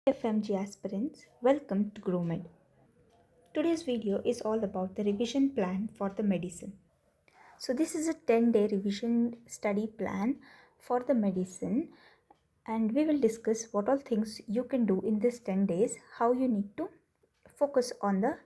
Fmge aspirants, welcome to GrowMed. Today's video is all about the revision plan for the medicine. So this is a 10-day revision study plan for the medicine, and we will discuss what all things you can do in this 10 days, how you need to focus on the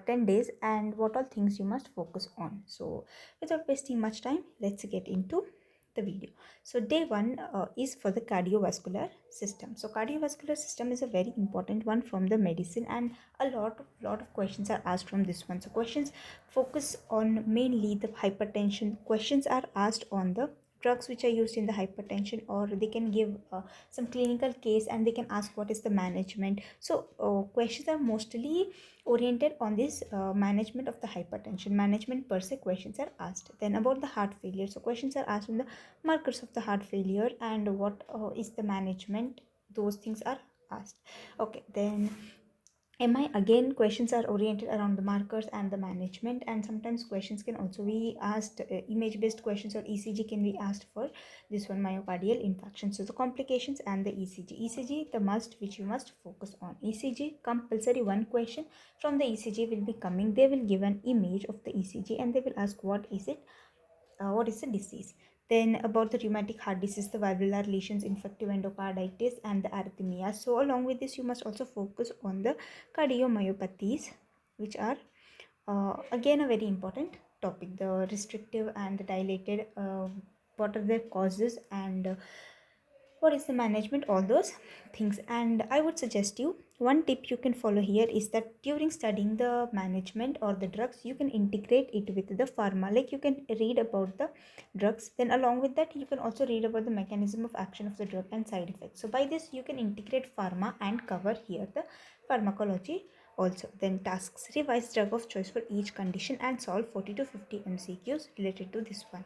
10 days and what all things you must focus on. So without wasting much time, let's get into the video. So day one is for the cardiovascular system. So cardiovascular system is a very important one from the medicine, and a lot of questions are asked from this one. So questions focus on mainly the hypertension. Questions are asked on the drugs which are used in the hypertension, or they can give some clinical case and they can ask what is the management. So questions are mostly oriented on this management of the hypertension. Management per se questions are asked. Then about the heart failure, so questions are asked on the markers of the heart failure and what is the management. Those things are asked. Okay, then MI, again questions are oriented around the markers and the management, and sometimes questions can also be asked, image based questions or ECG can be asked for this one, myocardial infarction. So the complications and the ECG the must which you must focus on. ECG compulsory, one question from the ECG will be coming. They will give an image of the ECG and they will ask what is it, what is the disease. Then about the rheumatic heart disease, the valvular lesions, infective endocarditis and the arrhythmia. So along with this you must also focus on the cardiomyopathies, which are again a very important topic. The restrictive and the dilated, what are their causes and what is the management, all those things. And I would suggest you one tip you can follow here is that during studying the management or the drugs, you can integrate it with the pharma. Like you can read about the drugs, then along with that you can also read about the mechanism of action of the drug and side effects. So by this you can integrate pharma and cover here the pharmacology also. Then tasks: revise drug of choice for each condition and solve 40 to 50 MCQs related to this one.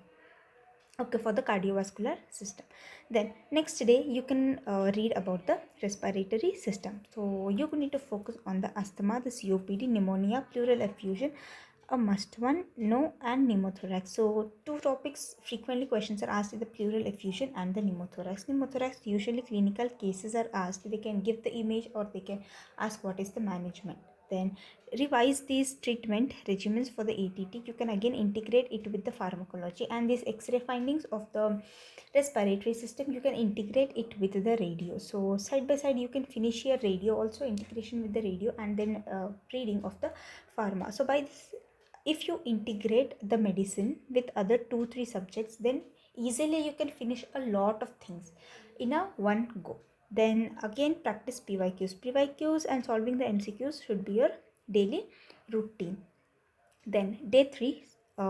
Okay, for the cardiovascular system. Then next day you can read about the respiratory system. So you need to focus on the asthma, the COPD, pneumonia, pleural effusion, a must one, no, and pneumothorax. So two topics frequently questions are asked: the pleural effusion and the pneumothorax. Pneumothorax, usually clinical cases are asked. They can give the image or they can ask what is the management. Then revise these treatment regimens for the ATT. You can again integrate it with the pharmacology, and these X-ray findings of the respiratory system you can integrate it with the radio. So side by side you can finish your radio also, integration with the radio, and then reading of the pharma. So by this, if you integrate the medicine with other 2-3 subjects, then easily you can finish a lot of things in a one go. Then again practice PYQs and solving the MCQs should be your daily routine. Then day 3,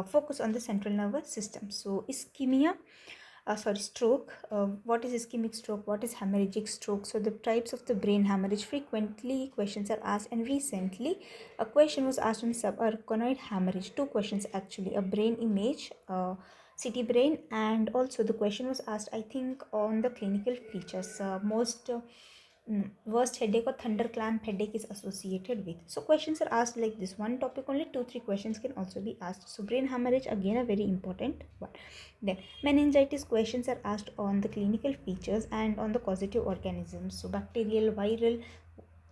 focus on the central nervous system. So ischemia, stroke. What is ischemic stroke? What is hemorrhagic stroke? So the types of the brain hemorrhage, frequently questions are asked, and recently a question was asked on subarachnoid hemorrhage. Two questions actually, a brain image, CT brain, and also the question was asked, I think, on the clinical features. Worst headache or thunderclamp headache is associated with. So questions are asked like this. One topic only, 2-3 questions can also be asked. So brain hemorrhage, again a very important one. Then meningitis, questions are asked on the clinical features and on the causative organisms. So bacterial, viral,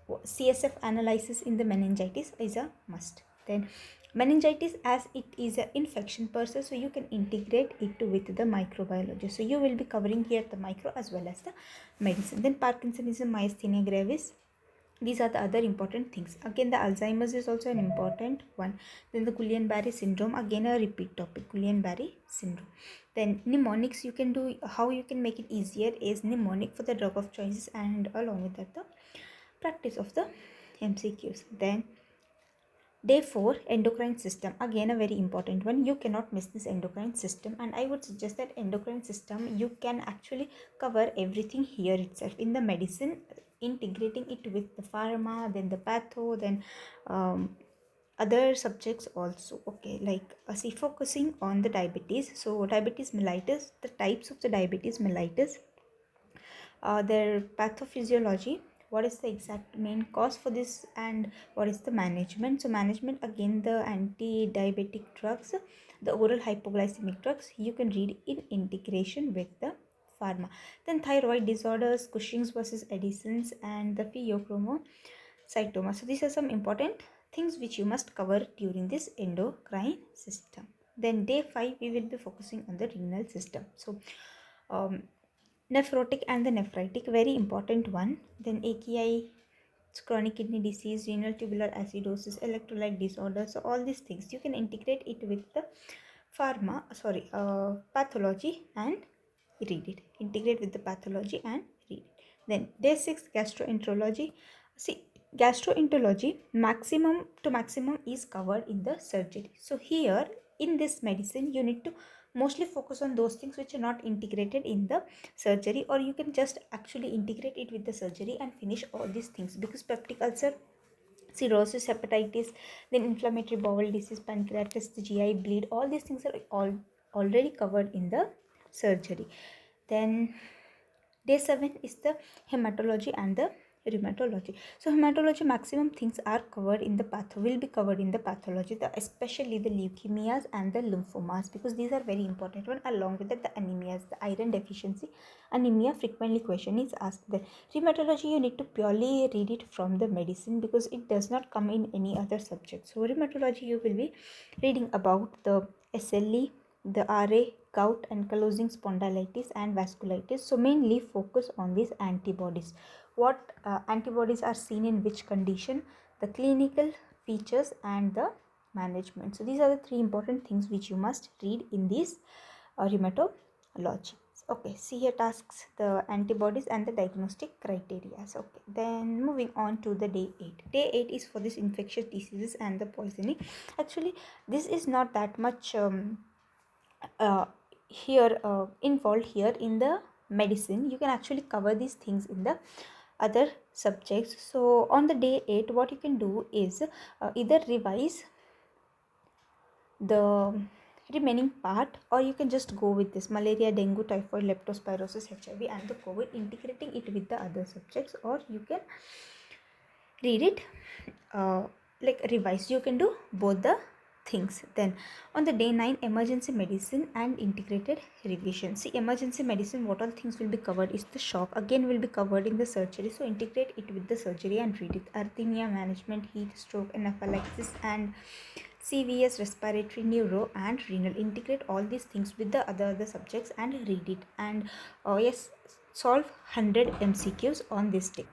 CSF analysis in the meningitis is a must. Then meningitis, as it is an infection per se, so you can integrate it with the microbiology. So you will be covering here the micro as well as the medicine. Then Parkinsonism, myasthenia gravis, these are the other important things. Again the Alzheimer's is also an important one. Then the Guillain-Barré syndrome, again a repeat topic, Guillain-Barré syndrome. Then mnemonics, you can do, how you can make it easier is mnemonic for the drug of choices, and along with that the practice of the MCQs. Then day 4, endocrine system, again a very important one. You cannot miss this endocrine system, and I would suggest that endocrine system you can actually cover everything here itself in the medicine, integrating it with the pharma, then the patho, then other subjects also. Okay, like see, focusing on the diabetes. So diabetes mellitus, the types of the diabetes mellitus, their pathophysiology, what is the exact main cause for this, and what is the management. So management, again the anti-diabetic drugs, the oral hypoglycemic drugs, you can read in integration with the pharma. Then thyroid disorders, Cushing's versus Addison's, and the pheochromocytoma. So these are some important things which you must cover during this endocrine system. Then day 5 we will be focusing on the renal system. So nephrotic and the nephritic, very important one. Then AKI, chronic kidney disease, renal tubular acidosis, electrolyte disorder. So all these things you can integrate it with the pathology and read it. Integrate with the pathology and read it. Then day 6, gastroenterology. See, gastroenterology maximum to maximum is covered in the surgery. So here in this medicine you need to mostly focus on those things which are not integrated in the surgery, or you can just actually integrate it with the surgery and finish all these things, because peptic ulcer, cirrhosis, hepatitis, then inflammatory bowel disease, pancreatitis, the GI bleed, all these things are all already covered in the surgery. Then day 7 is the hematology and the rheumatology. So hematology maximum things are covered in the will be covered in the pathology, especially the leukemias and the lymphomas, because these are very important one. Along with that, the anemias, the iron deficiency anemia, frequently question is asked. The rheumatology you need to purely read it from the medicine, because it does not come in any other subject. So rheumatology you will be reading about the SLE, the RA, gout, ankylosing spondylitis and vasculitis. So mainly focus on these antibodies. What antibodies are seen in which condition, the clinical features and the management. So these are the 3 important things which you must read in this rheumatology. Okay, see here tasks, the antibodies and the diagnostic criteria. So, okay, then moving on to the day 8. Day 8 is for this infectious diseases and the poisoning. Actually, this is not that much involved here in the medicine. You can actually cover these things in the other subjects. So on the day 8 what you can do is either revise the remaining part, or you can just go with this malaria, dengue, typhoid, leptospirosis, HIV and the COVID, integrating it with the other subjects, or you can read it like revise. You can do both the things. Then on the day 9, emergency medicine and integrated revision. See, emergency medicine, what all things will be covered is the shock, again will be covered in the surgery, so integrate it with the surgery and read it. Arrhythmia management, heat stroke, anaphylaxis and CVS, respiratory, neuro and renal, integrate all these things with the other subjects and read it. And yes, solve 100 MCQs on this day.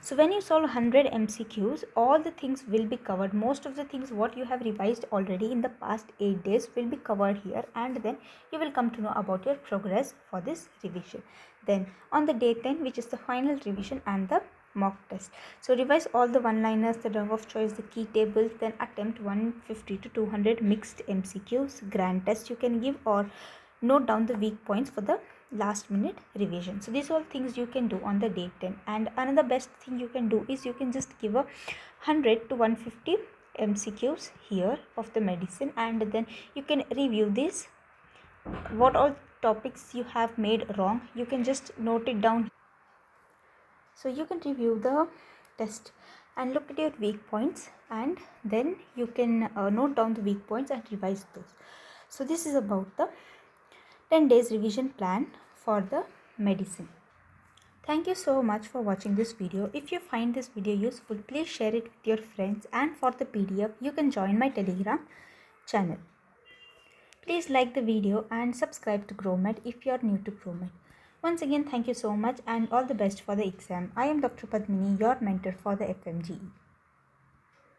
So when you solve 100 MCQs, all the things will be covered. Most of the things what you have revised already in the past 8 days will be covered here, and then you will come to know about your progress for this revision. Then on the day 10, which is the final revision and the mock test. So revise all the one-liners, the drug of choice, the key tables, then attempt 150 to 200 mixed MCQs, grand test you can give, or note down the weak points for the last minute revision. So these all things you can do on the day 10. And another best thing you can do is you can just give a 100 to 150 MCQs here of the medicine, and then you can review this, what all topics you have made wrong, you can just note it down. So you can review the test and look at your weak points, and then you can note down the weak points and revise those. So this is about the 10 days revision plan for the medicine. Thank you so much for watching this video. If you find this video useful, please share it with your friends, and for the PDF you can join my Telegram channel. Please like the video and subscribe to GrowMed if you are new to GrowMed. Once again, thank you so much and all the best for the exam. I am Dr. Padmini, your mentor for the FMGE.